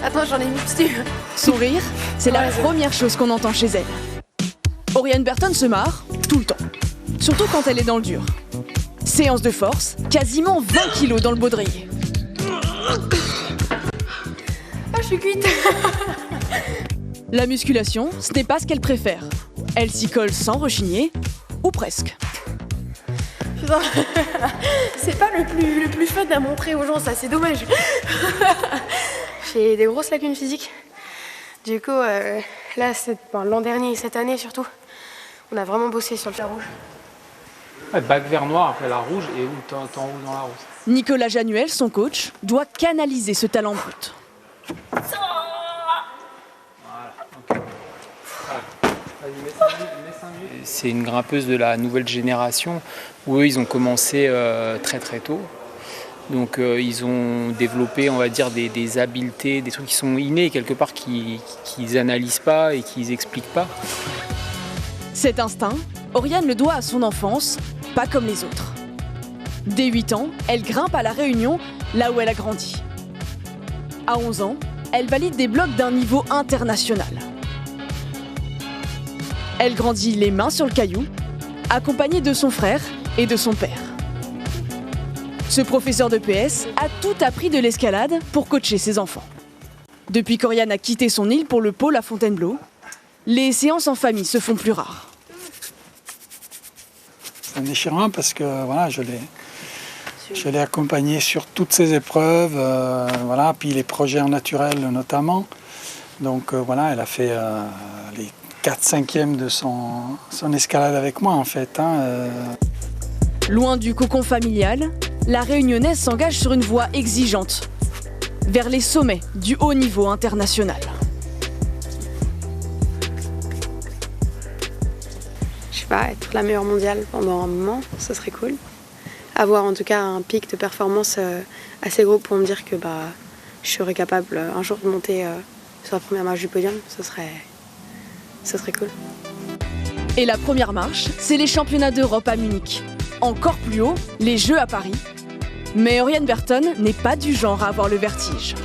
Attends, j'en ai mis dessus. Son rire, c'est la première chose qu'on entend chez elle. Oriane Berton se marre tout le temps, surtout quand elle est dans le dur. Séance de force, quasiment 20 kilos dans le baudrier. Ah, je suis cuite. La musculation, ce n'est pas ce qu'elle préfère. Elle s'y colle sans rechigner, ou presque. Putain, c'est pas le plus fun à montrer aux gens, ça, c'est dommage. J'ai des grosses lacunes physiques. Du coup, là, l'an dernier et cette année surtout, on a vraiment bossé sur le fer rouge. Ouais, bac vert noir après la rouge et où t'en haut dans la rose. Nicolas Januel, son coach, doit canaliser ce talent brut. C'est une grimpeuse de la nouvelle génération où eux, ils ont commencé très très tôt. Donc ils ont développé, on va dire, des habiletés, des trucs qui sont innés quelque part, qu'ils n'analysent pas et qu'ils n'expliquent pas. Cet instinct, Oriane le doit à son enfance, pas comme les autres. Dès 8 ans, elle grimpe à La Réunion, là où elle a grandi. À 11 ans, elle valide des blocs d'un niveau international. Elle grandit les mains sur le caillou, accompagnée de son frère et de son père. Ce professeur de PS a tout appris de l'escalade pour coacher ses enfants. Depuis qu'Oriane a quitté son île pour le pôle à Fontainebleau, les séances en famille se font plus rares. C'est déchirant parce que voilà, je l'ai accompagné sur toutes ses épreuves, voilà, puis les projets en naturel notamment. Donc voilà, elle a fait les 4/5e de son escalade avec moi en fait. Loin du cocon familial, la Réunionnaise s'engage sur une voie exigeante, vers les sommets du haut niveau international. Je sais pas, être la meilleure mondiale pendant un moment, ce serait cool. Avoir en tout cas un pic de performance assez gros pour me dire que je serais capable un jour de monter sur la première marche du podium, ce serait cool. Et la première marche, c'est les championnats d'Europe à Munich. Encore plus haut, les Jeux à Paris. Mais Oriane Berton n'est pas du genre à avoir le vertige.